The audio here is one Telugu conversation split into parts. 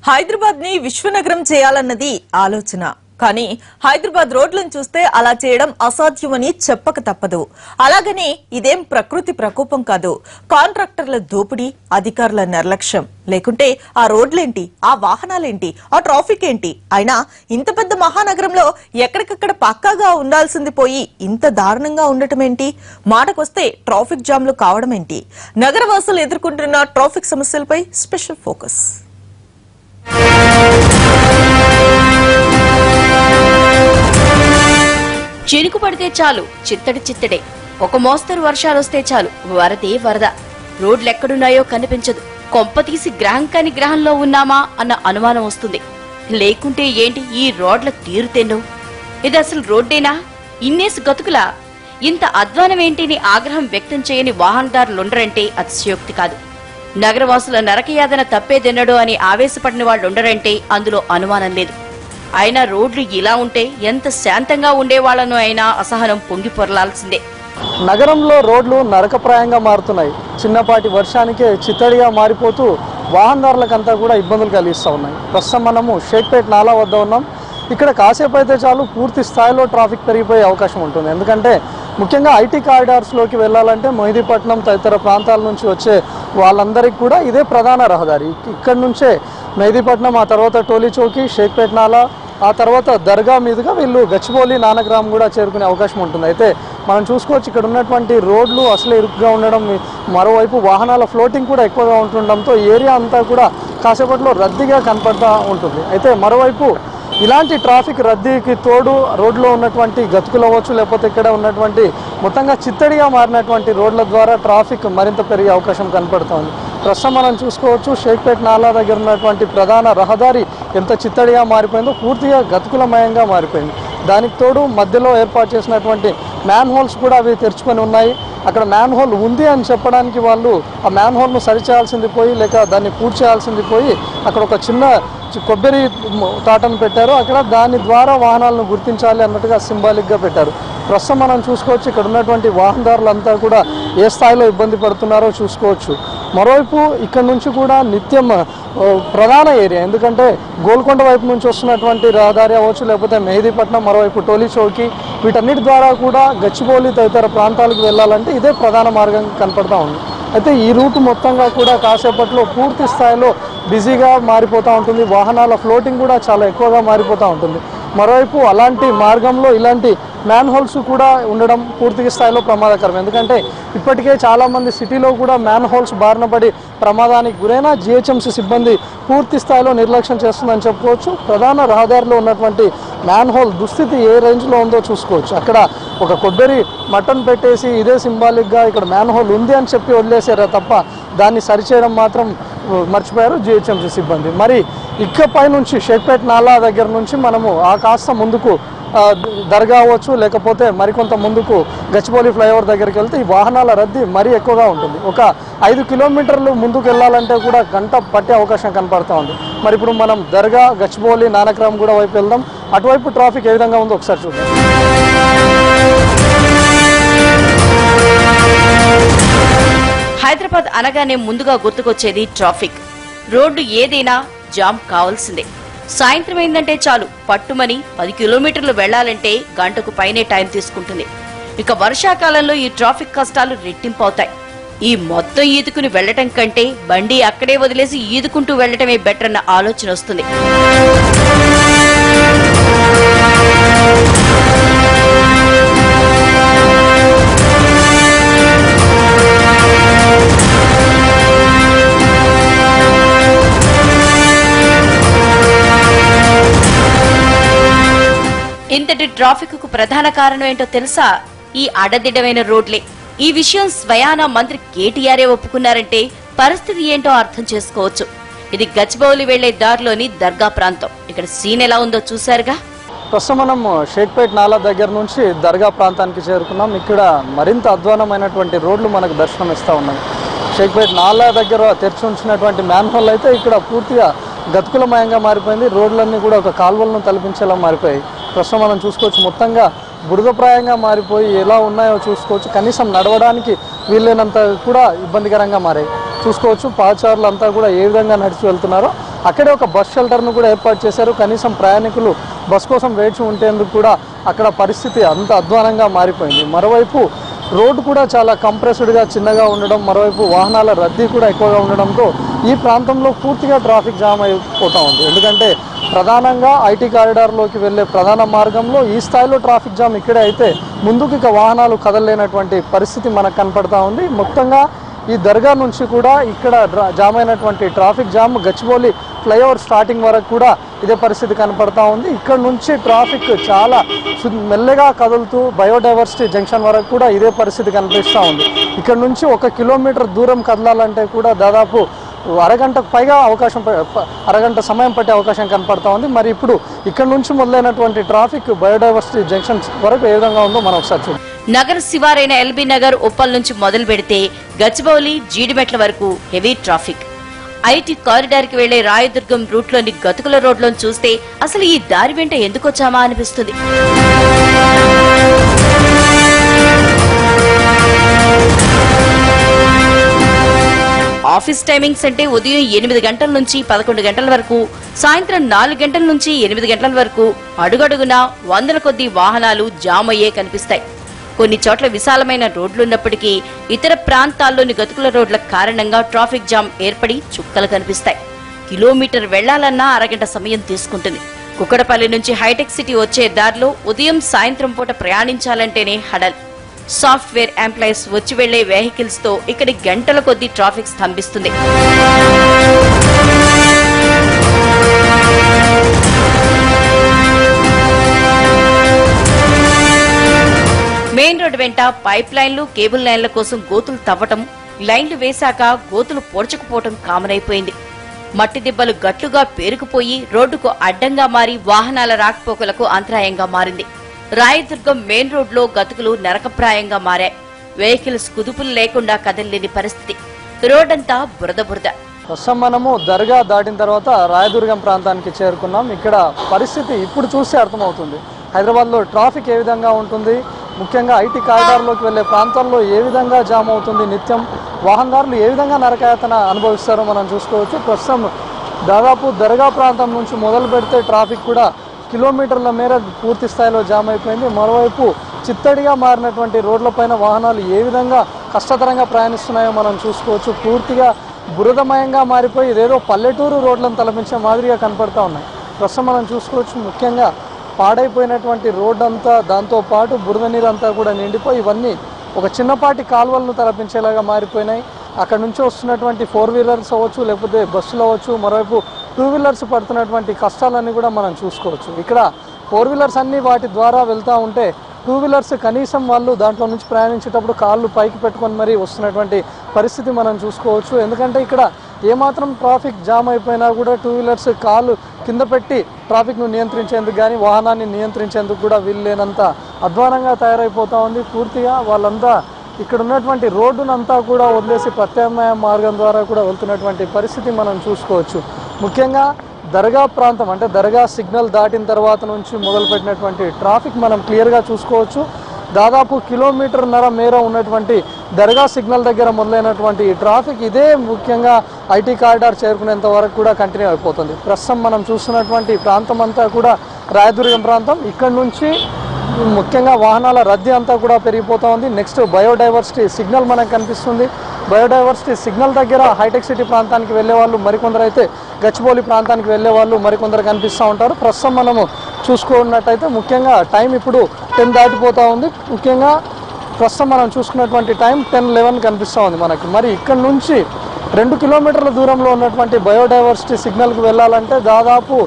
హైదరాబాద్ ని విశ్వనగరం చేయాలన్నది ఆలోచన. కానీ హైదరాబాద్ రోడ్లను చూస్తే అలా చేయడం అసాధ్యమని చెప్పక తప్పదు. అలాగని ఇదేం ప్రకృతి ప్రకోపం కాదు. కాంట్రాక్టర్ల దోపిడీ, అధికారుల నిర్లక్ష్యం. లేకుంటే ఆ రోడ్లేంటి, ఆ వాహనాలేంటి, ఆ ట్రాఫిక్ ఏంటి? అయినా ఇంత పెద్ద మహానగరంలో ఎక్కడికక్కడ పక్కాగా ఉండాల్సింది పోయి ఇంత దారుణంగా ఉండటం ఏంటి? మాటకొస్తే ట్రాఫిక్ జామ్లు కావడం ఏంటి? నగరవాసులు ఎదుర్కొంటున్న ట్రాఫిక్ సమస్యలపై స్పెషల్ ఫోకస్. చినుకు పడితే చాలు చిత్తడి చిత్తడే, ఒక మోస్తరు వర్షాలొస్తే చాలు వరదే వరద. రోడ్లెక్కడున్నాయో కనిపించదు. కొంపతీసి గ్రహం కాని గ్రహంలో ఉన్నామా అన్న అనుమానం వస్తుంది. లేకుంటే ఏంటి ఈ రోడ్ల తీరుతెన్నో? ఇది అసలు రోడ్డేనా? ఇన్నేసి గతుకులా? ఇంత అధ్వానమేంటిని ఆగ్రహం వ్యక్తం చేయని వాహనదారులుండరంటే అతిశయోక్తి కాదు. నగరవాసుల నరకయాతన తప్పేదెన్నడో అని ఆవేశపడిన వాళ్ళుండరంటే అందులో అనుమానం లేదు. అయినా రోడ్లు ఇలా ఉంటే ఎంత శాంతంగా ఉండేవాళ్లను అయినా అసహనం పొంగి పొరలాల్సిందే. నగరంలో రోడ్లు నరకప్రాయంగా మారుతున్నాయి. చిన్నపాటి వర్షానికే చిత్తడిగా మారిపోతూ వాహనదారులకంతా కూడా ఇబ్బందులు కలిగిస్తూ ఉన్నాయి. ప్రస్తుతం మనము షేక్పేట్ నాలా వద్ద ఉన్నాం. ఇక్కడ కాసేపు అయితే చాలు పూర్తి స్థాయిలో ట్రాఫిక్ పెరిగిపోయే అవకాశం ఉంటుంది. ఎందుకంటే ముఖ్యంగా ఐటీ కారిడార్స్లోకి వెళ్ళాలంటే మెహదీపట్నం తదితర ప్రాంతాల నుంచి వచ్చే వాళ్ళందరికీ కూడా ఇదే ప్రధాన రహదారి. ఇక్కడ నుంచే మెహదీపట్నం, ఆ తర్వాత టోలీ చౌకీ, షేక్పేట్ నాలా, ఆ తర్వాత దర్గా మీదుగా వీళ్ళు గచ్చిబౌలి, నానక్రామ్ కూడా చేరుకునే అవకాశం ఉంటుంది. అయితే మనం చూసుకోవచ్చు ఇక్కడ ఉన్నటువంటి రోడ్లు అసలే ఇరుకుగా ఉండడం, మరోవైపు వాహనాల ఫ్లోటింగ్ కూడా ఎక్కువగా ఉంటుండడంతో ఏరియా అంతా కూడా కాసేపట్లో రద్దీగా కనపడుతూ ఉంటుంది. అయితే మరోవైపు ఇలాంటి ట్రాఫిక్ రద్దీకి తోడు రోడ్లో ఉన్నటువంటి గతుకులు అవ్వచ్చు, లేకపోతే ఇక్కడ ఉన్నటువంటి మొత్తంగా చిత్తడిగా మారినటువంటి రోడ్ల ద్వారా ట్రాఫిక్ మరింత పెరిగే అవకాశం కనపడుతోంది. ప్రస్తుతం మనం చూసుకోవచ్చు షేక్పేట్ నాలా దగ్గర ఉన్నటువంటి ప్రధాన రహదారి ఎంత చిత్తడిగా మారిపోయిందో, పూర్తిగా గతుకులమయంగా మారిపోయింది. దానికి తోడు మధ్యలో ఏర్పాటు చేసినటువంటి మ్యాన్ హోల్స్ కూడా అవి తెరుచుకొని ఉన్నాయి. అక్కడ మ్యాన్ హోల్ ఉంది అని చెప్పడానికి వాళ్ళు ఆ మ్యాన్ హోల్ను సరిచేయాల్సింది పోయి, లేక దాన్ని పూర్తి చేయాల్సింది పోయి అక్కడ ఒక చిన్న కొబ్బరి తాటను పెట్టారు. అక్కడ దాని ద్వారా వాహనాలను గుర్తించాలి అన్నట్టుగా సింబాలిక్గా పెట్టారు. ప్రస్తుతం మనం చూసుకోవచ్చు ఇక్కడ ఉన్నటువంటి వాహనదారులంతా కూడా ఏ స్థాయిలో ఇబ్బంది పడుతున్నారో చూసుకోవచ్చు. మరోవైపు ఇక్కడ నుంచి కూడా నిత్యం ప్రధాన ఏరియా, ఎందుకంటే గోల్కొండ వైపు నుంచి వస్తున్నటువంటి రహదారి అవ్వచ్చు, లేకపోతే మెహదీపట్నం, మరోవైపు టోలీ చౌకీ, వీటన్నిటి ద్వారా కూడా గచ్చిబౌలి తదితర ప్రాంతాలకు వెళ్ళాలంటే ఇదే ప్రధాన మార్గం కనపడతా ఉంది. అయితే ఈ రూట్ మొత్తంగా కూడా కాసేపట్లో పూర్తి స్థాయిలో బిజీగా మారిపోతూ ఉంటుంది. వాహనాల ఫ్లోటింగ్ కూడా చాలా ఎక్కువగా మారిపోతూ ఉంటుంది. మరోవైపు అలాంటి మార్గంలో ఇలాంటి మ్యాన్ హోల్స్ కూడా ఉండడం పూర్తి స్థాయిలో ప్రమాదకరం. ఎందుకంటే ఇప్పటికే చాలామంది సిటీలో కూడా మ్యాన్ హోల్స్ బారిన పడి ప్రమాదానికి గురైన జిహెచ్ఎంసీ సిబ్బంది పూర్తి స్థాయిలో నిర్లక్ష్యం చేస్తుందని చెప్పుకోవచ్చు. ప్రధాన రహదారిలో ఉన్నటువంటి మ్యాన్ హోల్ దుస్థితి ఏ రేంజ్లో ఉందో చూసుకోవచ్చు. అక్కడ ఒక కొబ్బరి మటన్ పెట్టేసి ఇదే సింబాలిక్గా ఇక్కడ మ్యాన్ హోల్ ఉంది అని చెప్పి వదిలేసారా తప్ప దాన్ని సరిచేయడం మాత్రం మర్చిపోయారు జిహెచ్ఎంసీ సిబ్బంది. మరి ఇకపై నుంచి షేక్పేట్ నాలా దగ్గర నుంచి మనము ఆ కాస్త ముందుకు దర్గా అవ్వచ్చు, లేకపోతే మరికొంత ముందుకు గచ్చిబౌలి ఫ్లైఓవర్ దగ్గరికి వెళ్తే ఈ వాహనాల రద్దీ మరీ ఎక్కువగా ఉంటుంది. ఒక 5 కిలోమీటర్లు ముందుకు వెళ్ళాలంటే కూడా గంట పట్టే అవకాశం కనపడుతూ ఉంది. మరి ఇప్పుడు మనం దర్గా, గచ్చిబౌలి, నానక్రామ్ కూడా వైపు వెళ్దాం. అటువైపు ట్రాఫిక్ ఏ విధంగా ఉందో ఒకసారి చూద్దాం. హైదరాబాద్ అనగానే ముందుగా గుర్తుకొచ్చేది ట్రాఫిక్. రోడ్డు ఏదైనా జామ్ కావాల్సిందే. సాయంత్రం అయిందంటే చాలు పట్టుమని 10 కిలోమీటర్లు వెళ్లాలంటే గంటకు పైనే టైం తీసుకుంటుంది. ఇక వర్షాకాలంలో ఈ ట్రాఫిక్ కష్టాలు రెట్టింపు అవుతాయి. ఈ మొత్తం ఈదుకుని వెళ్లటం కంటే బండి అక్కడే వదిలేసి ఈదుకుంటూ వెళ్లటమే బెటర్ అన్న ఆలోచన వస్తుంది. ఇంతటి ట్రాఫిక్ కు ప్రధాన కారణం ఏంటో తెలుసా? ఈ అడదిడ్డమైన రోడ్లే. ఈ విషయం స్వయానా మంత్రి కేటీఆర్ ఒప్పుకున్నారంటే పరిస్థితి ఏంటో అర్థం చేసుకోవచ్చు. ఇది గచ్చిబౌలి వెళ్లే దారిలోని దర్గా ప్రాంతం. ఇక్కడ సీన్ ఎలా ఉందో చూశారుగా. ప్రస్తుతం మనం షేక్పేట్ నాలా దగ్గర నుంచి దర్గా ప్రాంతానికి చేరుకున్నాం. ఇక్కడ మరింత అధ్వానమైనటువంటి రోడ్లు మనకు దర్శనం ఇస్తూ ఉన్నాయి. షేక్పేట్ నాలా దగ్గర తెరిచి ఉంచినటువంటి మ్యాన్ హోల్ అయితే ఇక్కడ పూర్తిగా గతుకులమయంగా మారిపోయింది. రోడ్లన్నీ కూడా ఒక కాల్వలను తలపించేలా మారిపోయాయి. ప్రస్తుతం మనం చూసుకోవచ్చు మొత్తంగా బురదప్రాయంగా మారిపోయి ఎలా ఉన్నాయో చూసుకోవచ్చు. కనీసం నడవడానికి వీలైనంత కూడా ఇబ్బందికరంగా మారాయి. చూసుకోవచ్చు పాదచారులు అంతా కూడా ఏ విధంగా నడిచి వెళ్తున్నారో అక్కడే ఒక బస్ షెల్టర్ను కూడా ఏర్పాటు చేశారు. కనీసం ప్రయాణికులు బస్ కోసం వేచి ఉండేందుకు కూడా అక్కడ పరిస్థితి అంత అధ్వానంగా మారిపోయింది. మరోవైపు రోడ్డు కూడా చాలా కంప్రెస్డ్గా చిన్నగా ఉండడం, మరోవైపు వాహనాల రద్దీ కూడా ఎక్కువగా ఉండడంతో ఈ ప్రాంతంలో పూర్తిగా ట్రాఫిక్ జామ్ అయిపోతూ ఉంది. ఎందుకంటే ప్రధానంగా ఐటీ కారిడార్లోకి వెళ్ళే ప్రధాన మార్గంలో ఈ స్థాయిలో ట్రాఫిక్ జామ్ ఇక్కడే అయితే ముందుకు ఇక వాహనాలు కదలలేనటువంటి పరిస్థితి మనకు కనపడతా ఉంది. మొత్తంగా ఈ దర్గా నుంచి కూడా ఇక్కడ జామ్ అయినటువంటి traffic jam Gachibowli flyover starting వరకు కూడా ఇదే పరిస్థితి కనపడతా ఉంది. ఇక్కడ నుంచి ట్రాఫిక్ చాలా మెల్లగా కదులుతూ బయోడైవర్సిటీ జంక్షన్ వరకు కూడా ఇదే పరిస్థితి కనిపిస్తూ ఉంది. ఇక్కడ నుంచి 1 కిలోమీటర్ దూరం కదలాలంటే కూడా దాదాపు అరగంటకు పైగా అరగంట సమయం పట్టే అవకాశం కనపడతా ఉంది. మరి ఇప్పుడు ఇక్కడ నుంచి మొదలైనటువంటి ట్రాఫిక్ బయోడైవర్సిటీ జంక్షన్ వరకు ఏ విధంగా ఉందో మనం ఒకసారి చూద్దాం. నగర శివారైన ఎల్బీ నగర్, ఉప్పల్ నుంచి మొదలు పెడితే గచ్చిబౌలి, జీడిమెట్ల వరకు హెవీ ట్రాఫిక్. ఐటీ కారిడార్ కి వెళ్లే రాయదుర్గం రూట్లోని గతుకుల రోడ్లను చూస్తే అసలు ఈ దారి వెంట ఎందుకొచ్చామా అనిపిస్తుంది. ఆఫీస్ టైమింగ్స్ అంటే ఉదయం 8 గంటల నుంచి 11 గంటల వరకు, సాయంత్రం 4 గంటల నుంచి 8 గంటల వరకు అడుగడుగునా వందల కొద్ది వాహనాలు జామ్ అయ్యే కనిపిస్తాయి. కొన్ని చోట్ల విశాలమైన రోడ్లున్నప్పటికీ ఇతర ప్రాంతాల్లోని గతుకుల రోడ్ల కారణంగా ట్రాఫిక్ జామ్ ఏర్పడి చుక్కలు కనిపిస్తాయి. కిలోమీటర్ వెళ్లాలన్నా అరగంట సమయం తీసుకుంటుంది. కుక్కడపల్లి నుంచి హైటెక్ సిటీ వచ్చే దారిలో ఉదయం సాయంత్రం పూట ప్రయాణించాలంటేనే హడల్. సాఫ్ట్వేర్ ఎంప్లాయీస్ వచ్చి వెళ్లే వెహికల్స్ తో ఇక్కడి గంటల కొద్దీ ట్రాఫిక్ స్తంభిస్తుంది. మెయిన్ రోడ్డు వెంట పైప్ లైన్లు, కేబుల్ లైన్ల కోసం గోతులు తవ్వటం, లైన్లు వేశాక గోతులు పోడ్చకపోవటం కామన్ అయిపోయింది. మట్టి దిబ్బలు గట్టుగా పేరుకుపోయి రోడ్డుకు అడ్డంగా మారి వాహనాల రాకపోకలకు అంతరాయంగా మారింది. రాయదుర్గం మెయిన్ రోడ్లో గతుకులు నరకప్రాయంగా మారాయి. వెహికల్స్ కుదుపులు లేకుండా కదలలేని పరిస్థితి. రోడ్డంతా బురద బురద. ప్రస్తుతం మనము దర్గా దాటిన తర్వాత రాయదుర్గం ప్రాంతానికి చేరుకున్నాం. ఇక్కడ పరిస్థితి ఇప్పుడు చూస్తే అర్థమవుతుంది. హైదరాబాద్లో ట్రాఫిక్ ఏ విధంగా ఉంటుంది, ముఖ్యంగా ఐటీ కారిడార్లోకి వెళ్లే ప్రాంతాల్లో ఏ విధంగా జామ్ అవుతుంది, నిత్యం వాహనదారులు ఏ విధంగా నరకయాతన అనుభవిస్తారో మనం చూసుకోవచ్చు. ప్రస్తుతం దాదాపు దర్గా ప్రాంతం నుంచి మొదలు పెడితే ట్రాఫిక్ కూడా కిలోమీటర్ల మేర పూర్తి స్థాయిలో జామ్ అయిపోయింది. మరోవైపు చిత్తడిగా మారినటువంటి రోడ్లపైన వాహనాలు ఏ విధంగా కష్టతరంగా ప్రయాణిస్తున్నాయో మనం చూసుకోవచ్చు. పూర్తిగా బురదమయంగా మారిపోయి ఇదేదో పల్లెటూరు రోడ్లను తలపించే మాదిరిగా కనపడతా ఉన్నాయి. ప్రస్తుతం మనం చూసుకోవచ్చు. ముఖ్యంగా పాడైపోయినటువంటి రోడ్ అంతా, దాంతోపాటు బురద నీరంతా కూడా నిండిపోయి ఇవన్నీ ఒక చిన్నపాటి కాలువలను తలపించేలాగా మారిపోయినాయి. అక్కడ నుంచి వస్తున్నటువంటి 4 వీలర్స్ అవ్వచ్చు, లేకపోతే బస్సులు అవ్వచ్చు, మరోవైపు 2 వీలర్స్ పడుతున్నటువంటి కష్టాలన్నీ కూడా మనం చూసుకోవచ్చు. ఇక్కడ 4 వీలర్స్ అన్నీ వాటి ద్వారా వెళ్తూ ఉంటే 2 వీలర్స్ కనీసం వాళ్ళు దాంట్లో నుంచి ప్రయాణించేటప్పుడు కాళ్ళు పైకి పెట్టుకొని మరీ వస్తున్నటువంటి పరిస్థితి మనం చూసుకోవచ్చు. ఎందుకంటే ఇక్కడ ఏమాత్రం ట్రాఫిక్ జామ్ అయిపోయినా కూడా 2 వీలర్స్ కాళ్ళు కింద పెట్టి ట్రాఫిక్ను నియంత్రించేందుకు కానీ వాహనాన్ని నియంత్రించేందుకు కూడా వీల్లేనంత అధ్వానంగా తయారైపోతూ ఉంది. పూర్తిగా వాళ్ళంతా ఇక్కడ ఉన్నటువంటి రోడ్డునంతా కూడా వదిలేసి ప్రత్యామ్నాయ మార్గం ద్వారా కూడా వెళ్తున్నటువంటి పరిస్థితి మనం చూసుకోవచ్చు. ముఖ్యంగా దర్గా ప్రాంతం అంటే దర్గా సిగ్నల్ దాటిన తర్వాత నుంచి మొదలుపెట్టినటువంటి ట్రాఫిక్ మనం క్లియర్గా చూసుకోవచ్చు. దాదాపు కిలోమీటర్న్నర మేర ఉన్నటువంటి దర్గా సిగ్నల్ దగ్గర మొదలైనటువంటి ఈ ట్రాఫిక్ ఇదే ముఖ్యంగా ఐటీ కారిడార్ చేరుకునేంత వరకు కూడా కంటిన్యూ అయిపోతుంది. ప్రస్తుతం మనం చూస్తున్నటువంటి ప్రాంతం అంతా కూడా రాయదుర్గం ప్రాంతం. ఇక్కడ నుంచి ముఖ్యంగా వాహనాల రద్దీ అంతా కూడా పెరిగిపోతూ ఉంది. నెక్స్ట్ బయోడైవర్సిటీ సిగ్నల్ మనకు కనిపిస్తుంది. బయోడైవర్సిటీ సిగ్నల్ దగ్గర హైటెక్ సిటీ ప్రాంతానికి వెళ్ళే వాళ్ళు మరికొందరు, అయితే గచ్చిబౌలి ప్రాంతానికి వెళ్ళే వాళ్ళు మరికొందరు కనిపిస్తూ ఉంటారు. ప్రస్తుతం మనము చూసుకున్నట్టయితే ముఖ్యంగా టైం ఇప్పుడు 10 దాటిపోతూ ఉంది. ముఖ్యంగా ప్రస్తుతం మనం చూసుకున్నటువంటి టైం 10:11 కనిపిస్తూ ఉంది మనకి. మరి ఇక్కడ నుంచి 2 కిలోమీటర్ల దూరంలో ఉన్నటువంటి బయోడైవర్సిటీ సిగ్నల్కి వెళ్ళాలంటే దాదాపు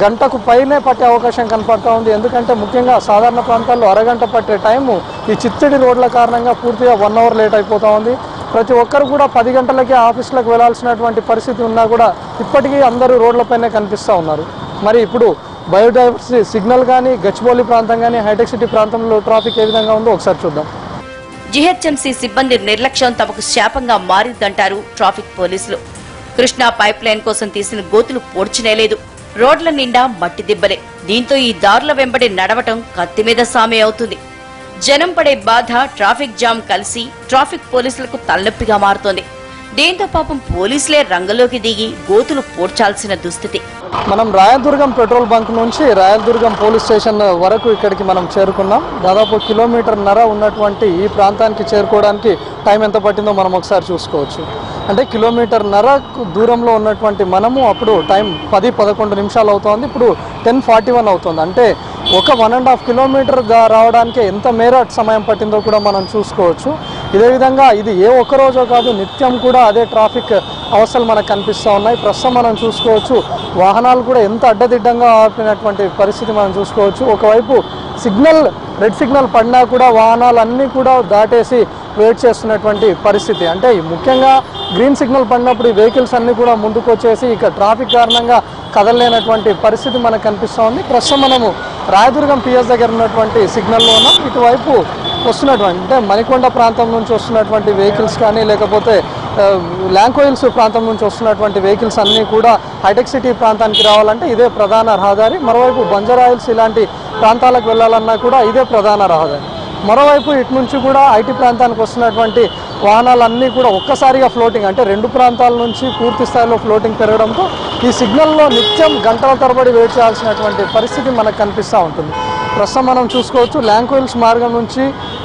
గంటకు పైనే పట్టే అవకాశం కనపడతా ఉంది. ఎందుకంటే ముఖ్యంగా సాధారణ ప్రాంతాల్లో అరగంట పట్టే టైము ఈ చిత్తడి రోడ్ల కారణంగా పూర్తిగా 1 అవర్ లేట్ అయిపోతూ ఉంది. ప్రతి ఒక్కరు కూడా 10 గంటలకే ఆఫీసులకు వెళ్లాల్సినటువంటి పరిస్థితి ఉన్నా కూడా ఇప్పటికీ అందరూ రోడ్లపైనే కనిపిస్తూ ఉన్నారు. మరి ఇప్పుడు బయోడైవర్సిటీ సిగ్నల్ కానీ, గచ్చిబౌలి ప్రాంతం కానీ, హైటెక్ సిటీ ప్రాంతంలో ట్రాఫిక్ ఏ విధంగా ఉందో ఒకసారి చూద్దాం. జీహెచ్ఎంసీ సిబ్బంది నిర్లక్ష్యం తమకు శాపంగా మారిందంటారు ట్రాఫిక్ పోలీసులు. కృష్ణా పైప్ లైన్ కోసం తీసిన గోతులు పోడ్చినేలేదు. రోడ్ల నిండా మట్టి దిబ్బలే. దీంతో ఈ దారుల వెంబడి నడవటం కత్తి మీద సామే అవుతుంది. జనం పడే బాధ, ట్రాఫిక్ జామ్ కలిసి ట్రాఫిక్ పోలీసులకు తలనొప్పిగా మారుతోంది. దీంతో పాపం పోలీసులే రంగంలోకి దిగి గోతులు పూడ్చాల్సిన దుస్థితి. మనం రాయదుర్గం పెట్రోల్ బంక్ నుంచి రాయదుర్గం పోలీస్ స్టేషన్ వరకు ఇక్కడికి మనం చేరుకున్నాం. దాదాపు 1.5 కిలోమీటర్ ఉన్నటువంటి ఈ ప్రాంతానికి చేరుకోవడానికి టైం ఎంత పట్టిందో మనం ఒకసారి చూసుకోవచ్చు. అంటే 1.5 కిలోమీటర్ దూరంలో ఉన్నటువంటి మనము అప్పుడు టైం 10-11 నిమిషాలు అవుతోంది. ఇప్పుడు 10:41 అవుతుంది. అంటే ఒక 1.5 కిలోమీటర్ రావడానికి ఎంత మేర సమయం పట్టిందో కూడా మనం చూసుకోవచ్చు. ఇదే విధంగా ఇది ఏ ఒక్క రోజో కాదు, నిత్యం కూడా అదే ట్రాఫిక్ అవస్థలు మనకు కనిపిస్తూ ఉన్నాయి. ప్రస్తుతం మనం చూసుకోవచ్చు వాహనాలు కూడా ఎంత అడ్డదిడ్డంగా ఆపినటువంటి పరిస్థితి మనం చూసుకోవచ్చు. ఒకవైపు రెడ్ సిగ్నల్ పడినా కూడా వాహనాలన్నీ కూడా దాటేసి వెయిట్ చేస్తున్నటువంటి పరిస్థితి. అంటే ముఖ్యంగా గ్రీన్ సిగ్నల్ పడినప్పుడు ఈ వెహికల్స్ అన్నీ కూడా ముందుకు వచ్చేసి ఇక ట్రాఫిక్ కారణంగా కదలలేనటువంటి పరిస్థితి మనకు కనిపిస్తూ ఉంది. ప్రస్తుతం మనము రాయదుర్గం పిఎస్ దగ్గర ఉన్నటువంటి సిగ్నల్లో ఉన్నాం. ఇటువైపు వస్తున్నటువంటి అంటే మణికొండ ప్రాంతం నుంచి వస్తున్నటువంటి వెహికల్స్ కానీ లేకపోతే ల్యాంకోయిల్స్ ప్రాంతం నుంచి వస్తున్నటువంటి వెహికల్స్ అన్నీ కూడా హైటెక్ సిటీ ప్రాంతానికి రావాలంటే ఇదే ప్రధాన రహదారి. మరోవైపు బంజారాయిల్స్ ఇలాంటి ప్రాంతాలకు వెళ్ళాలన్నా కూడా ఇదే ప్రధాన రహదారి. మరోవైపు ఇటు నుంచి కూడా ఐటీ ప్రాంతానికి వస్తున్నటువంటి వాహనాలన్నీ కూడా ఒక్కసారిగా ఫ్లోటింగ్, అంటే 2 ప్రాంతాల నుంచి పూర్తి స్థాయిలో ఫ్లోటింగ్ పెరగడంతో ఈ సిగ్నల్లో నిత్యం గంటల తరబడి వెయిట్ చేయాల్సినటువంటి పరిస్థితి మనకు కనిపిస్తూ ఉంటుంది. ప్రస్తుతం మనం చూసుకోవచ్చు ల్యాంకోయిల్స్ మార్గం నుంచి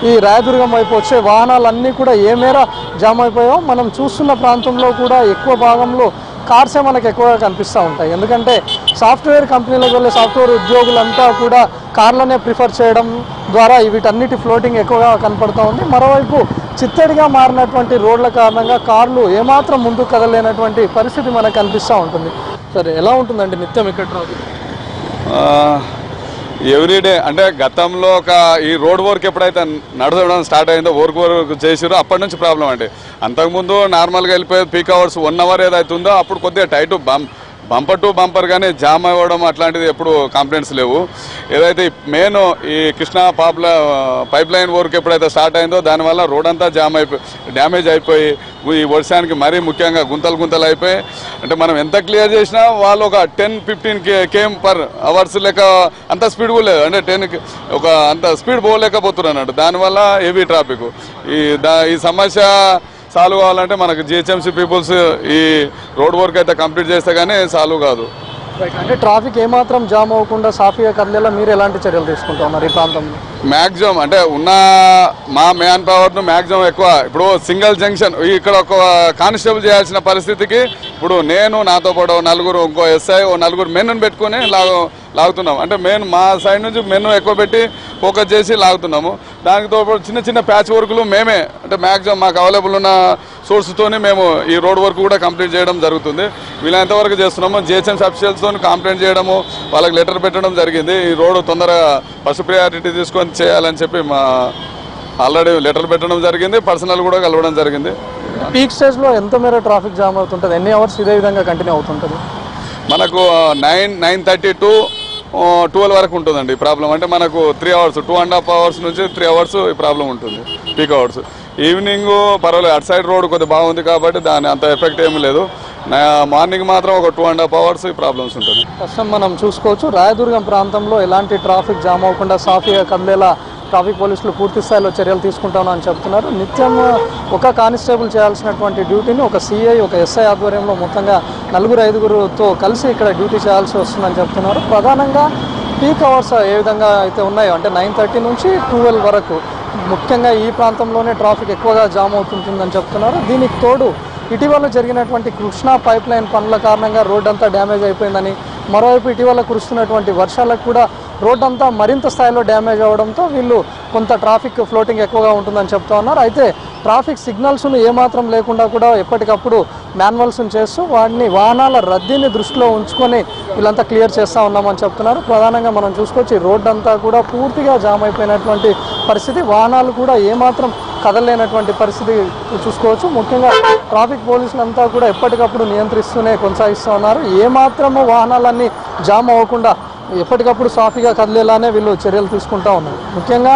ఈ రాయదుర్గం వైపు వచ్చే వాహనాలన్నీ కూడా ఏ మేర జామ్ అయిపోయాయో మనం చూస్తున్న ప్రాంతంలో కూడా ఎక్కువ భాగంలో కార్సే మనకు ఎక్కువగా కనిపిస్తూ ఉంటాయి. ఎందుకంటే సాఫ్ట్వేర్ కంపెనీలకు వెళ్ళే సాఫ్ట్వేర్ ఉద్యోగులంతా కూడా కార్లనే ప్రిఫర్ చేయడం ద్వారా వీటన్నిటి ఫ్లోటింగ్ ఎక్కువగా కనపడుతూ ఉంది. మరోవైపు చిత్తడిగా మారినటువంటి రోడ్ల కారణంగా కార్లు ఏమాత్రం ముందుకు కదలేనటువంటి పరిస్థితి మనకు కనిపిస్తూ ఉంటుంది. సరే, ఎలా ఉంటుందండి నిత్యం ఇక్కడ ట్రాఫిక్? ఎవ్రీడే అంటే గతంలో ఈ రోడ్ వర్క్ ఎప్పుడైతే నడవడం స్టార్ట్ అయిందో వర్క్ చేసిరో అప్పటి నుంచి ప్రాబ్లం అండి. అంతకుముందు నార్మల్గా వెళ్ళిపోయేది పీక్ అవర్స్ 1 అవర్ ఏదైతే ఉందో అప్పుడు కొద్దిగా టైట్ బంపర్ టు బంపర్ కానీ జామ్ అవ్వడం అట్లాంటిది ఎప్పుడు కంప్లైంట్స్ లేవు. ఏదైతే మెయిన్ ఈ కృష్ణా పైప్ లైన్ వర్క్ ఎప్పుడైతే స్టార్ట్ అయిందో దానివల్ల రోడ్ అంతా డ్యామేజ్ అయిపోయి ఈ వర్షానికి మరీ ముఖ్యంగా గుంతలు అయిపోయి అంటే మనం ఎంత క్లియర్ చేసినా వాళ్ళు ఒక 10-15 km per hour లెక్క అంత స్పీడ్ కూడా లేదు. అంటే 10 అంత స్పీడ్ పోలేకపోతున్నారు అన్నట్టు. దానివల్ల హెవీ ట్రాఫిక్. ఈ సమస్య సాల్వ్ కావాలంటే మనకు జిహెచ్ఎంసీ పీపుల్స్ ఈ రోడ్ వర్క్ అయితే కంప్లీట్ చేస్తే కానీ సాల్వ్ కాదు. అంటే ట్రాఫిక్ ఏమాత్రం జామ్ అవ్వకుండా సాఫీగా కదిలేలా మీరు ఎలాంటి చర్యలు తీసుకుంటా ఉన్నారు ఈ ప్రాంతంలో? మ్యాక్సిమం అంటే ఉన్న మా మ్యాన్ పవర్ను మ్యాక్సిమం ఎక్కువ ఇప్పుడు సింగిల్ జంక్షన్ ఇక్కడ ఒక కానిస్టేబుల్ చేయాల్సిన పరిస్థితికి ఇప్పుడు నేను నాతో పాటు 4 ఇంకో ఎస్ఐ 4 మెన్ను పెట్టుకుని లాగుతున్నాం. అంటే మెయిన్ మా సైడ్ నుంచి మెన్ను ఎక్కువ పెట్టి ఫోకస్ చేసి లాగుతున్నాము. దానితో పాటు చిన్న ప్యాచ్ వర్క్లు మేమే అంటే మ్యాక్సిమం మాకు అవైలబుల్ ఉన్న సోర్స్తోనే మేము ఈ రోడ్ వర్క్ కూడా కంప్లీట్ చేయడం జరుగుతుంది. వీళ్ళంత వరకు చేస్తున్నాము. జిహెచ్ఎంసీ అఫీషియల్స్తో కంప్లైంట్ చేయడము, వాళ్ళకి లెటర్ పెట్టడం జరిగింది. ఈ రోడ్డు తొందరగా ఫస్ట్ ప్రయారిటీ తీసుకొని చేయాలని చెప్పి ఆల్రెడీ లెటర్ పెట్టడం జరిగింది. పర్సనల్ కూడా కలవడం జరిగింది. పీక్ స్టేజ్లో ఎంత మేర ట్రాఫిక్ జామ్ అవుతుంటుంది? ఎన్ని అవర్స్ ఇదే విధంగా కంటిన్యూ అవుతుంటుంది? మనకు 9:30 to 12 వరకు ఉంటుందండి ఈ ప్రాబ్లం. అంటే మనకు 3 hours 2.5 hours నుంచి 3 hours ఈ ప్రాబ్లం ఉంటుంది పీక్ అవర్స్. ఈవినింగ్ పర్వాలేదు, అటు సైడ్ రోడ్ కొద్దిగా బాగుంది కాబట్టి దాని అంత ఎఫెక్ట్ ఏమీ లేదు. మార్నింగ్ మాత్రం ఒక 2.5 hours ఈ ప్రాబ్లమ్స్ ఉంటుంది. ప్రస్తుతం మనం చూసుకోవచ్చు రాయదుర్గం ప్రాంతంలో ఎలాంటి ట్రాఫిక్ జామ్ అవ్వకుండా సాఫీగా కదిలేలా ట్రాఫిక్ పోలీసులు పూర్తి స్థాయిలో చర్యలు తీసుకుంటామని చెప్తున్నారు. నిత్యం ఒక కానిస్టేబుల్ చేయాల్సినటువంటి డ్యూటీని ఒక సిఐ ఒక ఎస్ఐ ఆధ్వర్యంలో మొత్తంగా 4-5తో కలిసి ఇక్కడ డ్యూటీ చేయాల్సి వస్తుందని చెప్తున్నారు. ప్రధానంగా పీక్ అవర్స్ ఏ విధంగా అయితే ఉన్నాయో అంటే 9:30 నుంచి 12 వరకు ముఖ్యంగా ఈ ప్రాంతంలోనే ట్రాఫిక్ ఎక్కువగా జామ్ అవుతుంటుందని చెప్తున్నారు. దీనికి తోడు ఇటీవల జరిగినటువంటి కృష్ణా పైప్ లైన్ పనుల కారణంగా రోడ్ అంతా డ్యామేజ్ అయిపోయిందని, మరోవైపు ఇటీవల కురుస్తున్నటువంటి వర్షాలకు కూడా రోడ్ అంతా మరింత స్థాయిలో డ్యామేజ్ అవ్వడంతో వీళ్ళు కొంత ట్రాఫిక్ ఫ్లోటింగ్ ఎక్కువగా ఉంటుందని చెప్తా ఉన్నారు. అయితే ట్రాఫిక్ సిగ్నల్స్ను ఏమాత్రం లేకుండా కూడా ఎప్పటికప్పుడు మాన్యువల్స్ని చేస్తూ వాహనాల రద్దీని దృష్టిలో ఉంచుకొని వీళ్ళంతా క్లియర్ చేస్తూ ఉన్నామని చెప్తున్నారు. ప్రధానంగా మనం చూసుకోవచ్చు ఈ రోడ్ అంతా కూడా పూర్తిగా జామ్ అయిపోయినటువంటి పరిస్థితి, వాహనాలు కూడా ఏమాత్రం కదలలేనటువంటి పరిస్థితి చూసుకోవచ్చు. ముఖ్యంగా ట్రాఫిక్ పోలీసులంతా కూడా ఎప్పటికప్పుడు నియంత్రిస్తూనే కొనసాగిస్తూ ఉన్నారు. ఏమాత్రము వాహనాలన్నీ జామ్ అవ్వకుండా ఎప్పటికప్పుడు సాఫీగా కదిలేలానే వీళ్ళు చర్యలు తీసుకుంటూ ఉన్నారు. ముఖ్యంగా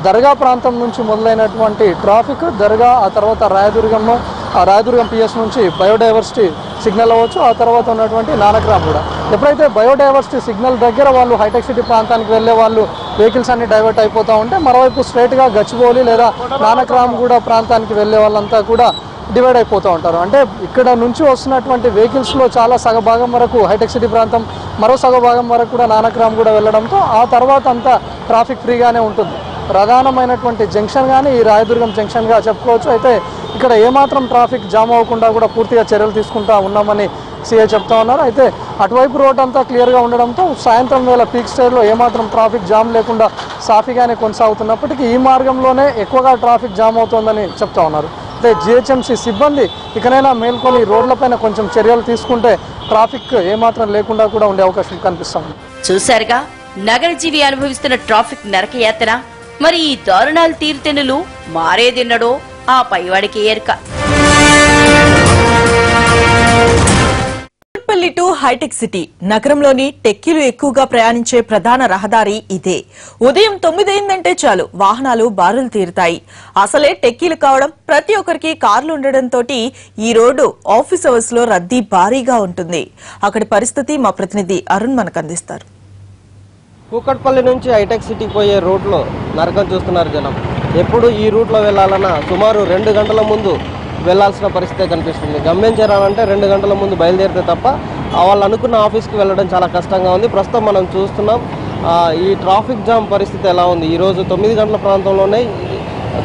దర్గా ప్రాంతం నుంచి మొదలైనటువంటి ట్రాఫిక్ దర్గా, ఆ తర్వాత రాయదుర్గము, ఆ రాయదుర్గం పిఎస్ నుంచి బయోడైవర్సిటీ సిగ్నల్ అవ్వచ్చు, ఆ తర్వాత ఉన్నటువంటి నానక్రామ్ కూడా. ఎప్పుడైతే బయోడైవర్సిటీ సిగ్నల్ దగ్గర వాళ్ళు హైటెక్ సిటీ ప్రాంతానికి వెళ్ళే వాళ్ళు వెహికల్స్ అన్ని డైవర్ట్ అయిపోతూ ఉంటే మరోవైపు స్ట్రైట్గా గచ్చిబౌలి లేదా నానక్రామ్ కూడా ప్రాంతానికి వెళ్ళే వాళ్ళంతా కూడా డివైడ్ అయిపోతూ ఉంటారు. అంటే ఇక్కడ నుంచి వస్తున్నటువంటి వెహికల్స్లో చాలా సగభాగం వరకు హైటెక్ సిటీ ప్రాంతం, మరో సగభాగం వరకు కూడా నానక్రామ్ కూడా వెళ్ళడంతో ఆ తర్వాత అంతా ట్రాఫిక్ ఫ్రీగానే ఉంటుంది. ప్రధానమైనటువంటి జంక్షన్ కానీ ఈ రాయదుర్గం జంక్షన్గా చెప్పుకోవచ్చు. అయితే ఇక్కడ ఏమాత్రం ట్రాఫిక్ జామ్ అవ్వకుండా కూడా పూర్తిగా చర్యలు తీసుకుంటా ఉన్నామని సీఐ చెప్తా ఉన్నారు. అయితే అటువైపు రోడ్ అంతా క్లియర్గా ఉండడంతో సాయంత్రం వేళ పీక్ స్టేజ్లో ఏమాత్రం ట్రాఫిక్ జామ్ లేకుండా సాఫీగానే కొనసాగుతున్నప్పటికీ ఈ మార్గంలోనే ఎక్కువగా ట్రాఫిక్ జామ్ అవుతోందని చెప్తా ఉన్నారు. అయితే జిహెచ్ఎంసీ సిబ్బంది ఇకనైనా మేల్కొని రోడ్లపైన కొంచెం చర్యలు తీసుకుంటే ట్రాఫిక్ ఏమాత్రం లేకుండా కూడా ఉండే అవకాశం కనిపిస్తుంది. చూశారుగా నగరజీవి అనుభవిస్తున్న ట్రాఫిక్ నరకయాతన. మరి ఈ దారుణాలు తీరుతెన్నులు మారేదిన్నడో ఆ పైవాడికి ఎరుక. కూకట్పల్లి టు హైటెక్ సిటీ నగరంలోని టెక్కీలు ఎక్కువగా ప్రయాణించే ప్రధాన రహదారి ఇదే. ఉదయం 9 అయిందంటే చాలు వాహనాలు బారులు తీరుతాయి. అసలే టెక్కీలు కావడం, ప్రతి ఒక్కరికి కార్లు ఉండడంతో ఈ రోడ్డు ఆఫీస్ అవర్స్ లో రద్దీ భారీగా ఉంటుంది. అక్కడి పరిస్థితి మా ప్రతినిధి అరుణ్ మనకు అందిస్తారు. కూకట్పల్లి నుంచి హైటెక్ సిటీ పోయే రూట్లో నరకం చూస్తున్నారు జనం. ఎప్పుడు ఈ రూట్లో వెళ్ళాలన్నా సుమారు 2 గంటల ముందు వెళ్లాల్సిన పరిస్థితి కనిపిస్తుంది. గమ్యం చేరాలంటే 2 గంటల ముందు బయలుదేరితే తప్ప వాళ్ళు అనుకున్న ఆఫీస్కి వెళ్ళడం చాలా కష్టంగా ఉంది. ప్రస్తుతం మనం చూస్తున్నాం ఈ ట్రాఫిక్ జామ్ పరిస్థితి ఎలా ఉంది. ఈరోజు 9 గంటల ప్రాంతంలోనే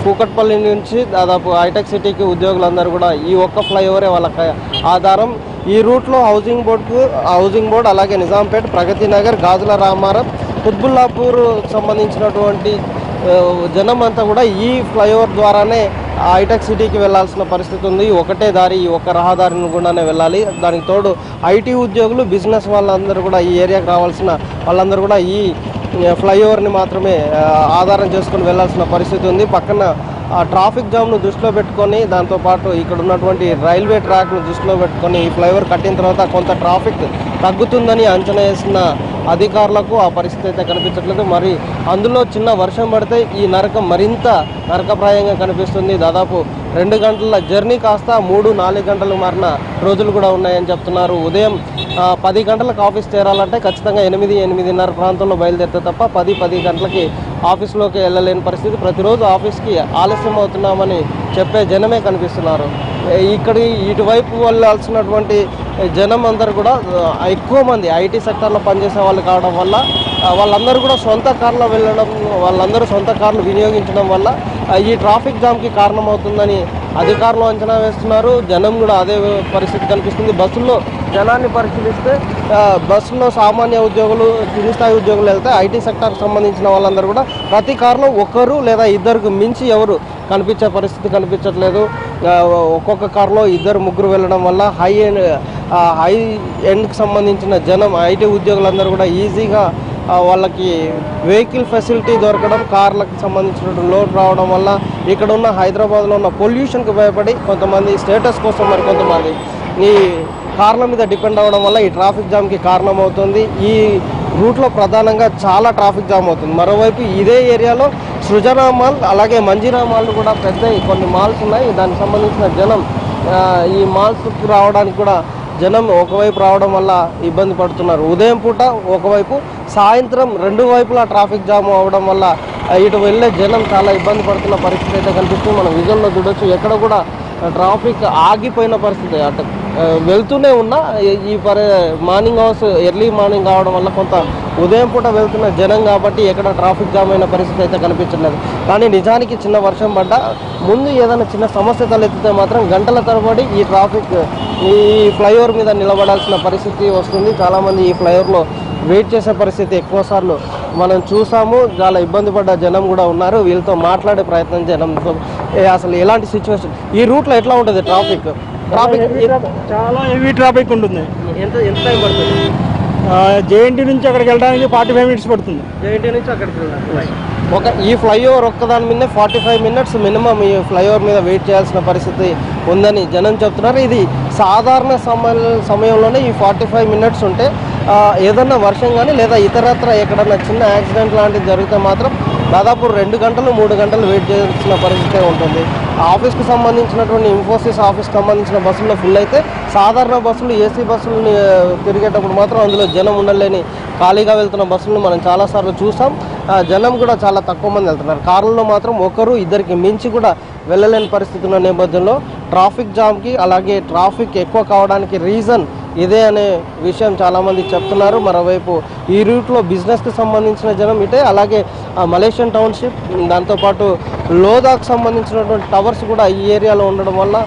కూకట్పల్లి నుంచి దాదాపు హైటెక్ సిటీకి ఉద్యోగులందరూ కూడా ఈ ఒక్క ఫ్లైఓవరే వాళ్ళకి ఆధారం. ఈ రూట్లో హౌసింగ్ బోర్డు అలాగే నిజాంపేట్, ప్రగతి నగర్, గాజుల రామారం, కుత్బుల్లాపూర్ సంబంధించినటువంటి జనం అంతా కూడా ఈ ఫ్లైఓవర్ ద్వారానే హైటెక్ సిటీకి వెళ్లాల్సిన పరిస్థితి ఉంది. ఒకటే దారి, ఈ ఒక్క రహదారిని గుండానే వెళ్ళాలి. దానికి తోడు ఐటీ ఉద్యోగులు, బిజినెస్ వాళ్ళందరూ కూడా ఈ ఏరియాకి రావాల్సిన వాళ్ళందరూ కూడా ఈ ఫ్లైఓవర్ని మాత్రమే ఆధారం చేసుకుని వెళ్లాల్సిన పరిస్థితి ఉంది. పక్కన ట్రాఫిక్ జామ్ను దృష్టిలో పెట్టుకొని, దాంతోపాటు ఇక్కడ ఉన్నటువంటి రైల్వే ట్రాక్ను దృష్టిలో పెట్టుకొని ఈ ఫ్లైఓవర్ కట్టిన తర్వాత కొంత ట్రాఫిక్ తగ్గుతుందని అంచనా వేసిన అధికారులకు ఆ పరిస్థితి అయితే కనిపించట్లేదు. మరి అందులో చిన్న వర్షం పడితే ఈ నరకం మరింత నరకప్రాయంగా కనిపిస్తుంది. దాదాపు 2 గంటల జర్నీ కాస్త 3-4 గంటలు మారిన రోజులు కూడా ఉన్నాయని చెప్తున్నారు. ఉదయం 10 గంటలకు ఆఫీస్ చేరాలంటే ఖచ్చితంగా 8-8:30 ప్రాంతంలో బయలుదేరితే తప్ప 10 గంటలకి ఆఫీస్లోకి వెళ్ళలేని పరిస్థితి. ప్రతిరోజు ఆఫీస్కి ఆలస్యం అవుతున్నామని చెప్పే జనమే కనిపిస్తున్నారు. ఇటువైపు వెళ్ళాల్సినటువంటి జనం అందరూ కూడా ఎక్కువ మంది ఐటీ సెక్టార్లో పనిచేసే వాళ్ళు కావడం వల్ల వాళ్ళందరూ కూడా సొంత కార్లు వినియోగించడం వల్ల ఈ ట్రాఫిక్ జామ్కి కారణమవుతుందని అధికారులు అంచనా వేస్తున్నారు. జనం కూడా అదే పరిస్థితి కనిపిస్తుంది. బస్సుల్లో జనాన్ని పరిశీలిస్తే బస్సులో సామాన్య ఉద్యోగులు, కింది స్థాయి ఉద్యోగులు వెళ్తే ఐటీ సెక్టార్కి సంబంధించిన వాళ్ళందరూ కూడా ప్రతి కారులో ఒకరు లేదా ఇద్దరికి మించి ఎవరు కనిపించే పరిస్థితి కనిపించట్లేదు. ఒక్కొక్క కారులో 2-3 వెళ్ళడం వల్ల హై ఎండ్కి సంబంధించిన జనం, ఐటీ ఉద్యోగులందరూ కూడా ఈజీగా వాళ్ళకి వెహికల్ ఫెసిలిటీ దొరకడం, కార్లకు సంబంధించినటువంటి లోడ్ రావడం వల్ల ఇక్కడ ఉన్న హైదరాబాద్లో ఉన్న పొల్యూషన్కి భయపడి కొంతమంది స్టేటస్ కోసం మరి కొంతమంది ఈ కార్ల మీద డిపెండ్ అవ్వడం వల్ల ఈ ట్రాఫిక్ జామ్కి కారణమవుతుంది. ఈ రూట్లో ప్రధానంగా చాలా ట్రాఫిక్ జామ్ అవుతుంది. మరోవైపు ఇదే ఏరియాలో సృజనా మాల్ అలాగే మంజీరా మాల్ కూడా పెద్ద కొన్ని మాల్స్ ఉన్నాయి. దానికి సంబంధించిన జనం ఈ మాల్స్కి రావడానికి కూడా జనం ఒకవైపు రావడం వల్ల ఇబ్బంది పడుతున్నారు. ఉదయం పూట ఒకవైపు, సాయంత్రం 2 వైపులా ట్రాఫిక్ జామ్ అవ్వడం వల్ల ఇటు వెళ్ళే జనం చాలా ఇబ్బంది పడుతున్న పరిస్థితి అయితే కనిపిస్తుంది. మనం విజువల్లో చూడొచ్చు, ఎక్కడ కూడా ట్రాఫిక్ ఆగిపోయిన పరిస్థితి. అటు వెళ్తూనే ఉన్నా ఈ మార్నింగ్ అవర్స్ ఎర్లీ మార్నింగ్ కావడం వల్ల కొంత ఉదయం పూట వెళ్తున్న జనం కాబట్టి ఎక్కడ ట్రాఫిక్ జామ్ అయిన పరిస్థితి అయితే కనిపించలేదు. కానీ నిజానికి చిన్న వర్షం పడ్డా ముందు ఏదైనా చిన్న సమస్య తలెత్తితే మాత్రం గంటల తరబడి ఈ ట్రాఫిక్ ఈ ఫ్లైఓవర్ మీద నిలబడాల్సిన పరిస్థితి వస్తుంది. చాలామంది ఈ ఫ్లైఓవర్లో వెయిట్ చేసే పరిస్థితి ఎక్కువసార్లు మనం చూసాము. చాలా ఇబ్బంది పడ్డ జనం కూడా ఉన్నారు. వీళ్ళతో మాట్లాడే ప్రయత్నం జనంతో అసలు ఎలాంటి సిచ్యువేషన్, ఈ రూట్లో ఎట్లా ఉంటుంది ట్రాఫిక్ చాలా హెవీ ట్రాఫిక్ ఉంటుంది. ఎంత టైం పడుతుంది? జేఎన్టీ నుంచి అక్కడికి వెళ్ళడానికి 45 మినిట్స్ పడుతుంది. జేఎన్టీ నుంచి అక్కడికి వెళ్ళడానికి ఈ ఫ్లైఓవర్ ఒక్కదాని మీద 45 మినిట్స్ మినిమం ఈ ఫ్లైఓవర్ మీద వెయిట్ చేయాల్సిన పరిస్థితి ఉందని జనం చెప్తున్నారు. ఇది సాధారణ సమయంలోనే ఈ 45 మినిట్స్ ఉంటే ఏదన్నా వర్షం కానీ లేదా ఇతరత్ర ఎక్కడన్నా చిన్న యాక్సిడెంట్ లాంటిది జరిగితే మాత్రం దాదాపు 2 గంటలు 3 గంటలు వెయిట్ చేయాల్సిన పరిస్థితి ఉంటుంది. ఆఫీస్కి సంబంధించినటువంటి ఇన్ఫోసిస్ ఆఫీస్కి సంబంధించిన బస్సుల్లో ఫుల్ అయితే సాధారణ బస్సులు ఏసీ బస్సులని తిరిగేటప్పుడు మాత్రం అందులో జనం ఉండలేని ఖాళీగా వెళ్తున్న బస్సులను మనం చాలాసార్లు చూసాం. జనం కూడా చాలా తక్కువ మంది వెళ్తున్నారు. కార్లలో మాత్రం ఒకరు ఇద్దరికి మించి కూడా వెళ్ళలేని పరిస్థితి ఉన్న నేపథ్యంలో ట్రాఫిక్ జామ్కి అలాగే ట్రాఫిక్ ఎక్కువ కావడానికి రీజన్ ఇదే అనే విషయం చాలామంది చెప్తున్నారు. మరోవైపు ఈ రూట్లో బిజినెస్కి సంబంధించిన జనం ఇటే, అలాగే మలేషియన్ టౌన్షిప్ దాంతోపాటు లోదాకు సంబంధించినటువంటి టవర్స్ కూడా ఈ ఏరియాలో ఉండడం వల్ల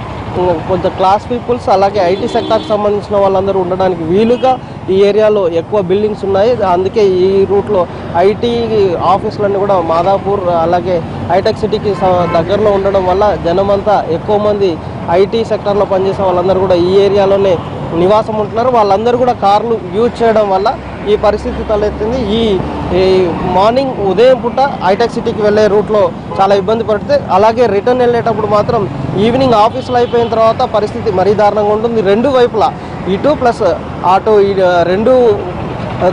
కొంత క్లాస్ పీపుల్స్ అలాగే ఐటీ సెక్టార్కి సంబంధించిన వాళ్ళందరూ ఉండడానికి వీలుగా ఈ ఏరియాలో ఎక్కువ బిల్డింగ్స్ ఉన్నాయి. అందుకే ఈ రూట్లో ఐటీ ఆఫీసులన్నీ కూడా మాదాపూర్ అలాగే హైటెక్ సిటీకి దగ్గరలో ఉండడం వల్ల జనమంతా ఎక్కువ మంది ఐటీ సెక్టార్లో పనిచేసే వాళ్ళందరూ కూడా ఈ ఏరియాలోనే నివాసం ఉంటున్నారు. వాళ్ళందరూ కూడా కార్లు యూజ్ చేయడం వల్ల ఈ పరిస్థితి తలెత్తింది. ఈ మార్నింగ్ ఉదయం పూట హైటెక్ సిటీకి వెళ్ళే రూట్లో చాలా ఇబ్బంది పడితే, అలాగే రిటర్న్ వెళ్ళేటప్పుడు మాత్రం ఈవినింగ్ ఆఫీసులు అయిపోయిన తర్వాత పరిస్థితి మరీ దారుణంగా ఉంటుంది. రెండు వైపులా ఇటు ప్లస్ అటు రెండు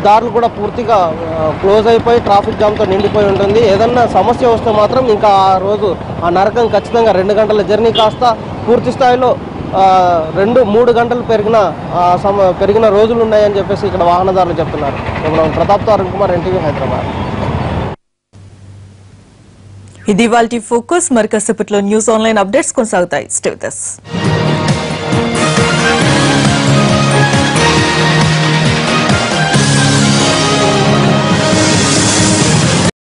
దారులు కూడా పూర్తిగా క్లోజ్ అయిపోయి ట్రాఫిక్ జామ్తో నిండిపోయి ఉంటుంది. ఏదన్నా సమస్య వస్తే మాత్రం ఇంకా ఆ రోజు ఆ నరకం ఖచ్చితంగా 2 గంటల జర్నీ కాస్త పూర్తి స్థాయిలో 2-3 గంటలు పెరిగిన రోజులు ఉన్నాయని చెప్పేసి ఇక్కడ వాహనదారులు చెప్తున్నారు. ప్రతాప్తో అరుణ్ కుమార్, ఎన్టీవీ, హైదరాబాద్. ఇది వాల్టీ ఫోకస్. మరి కాసేపట్లో న్యూస్ ఆన్లైన్ అప్డేట్స్ కొనసాగుతాయి. Stay with us.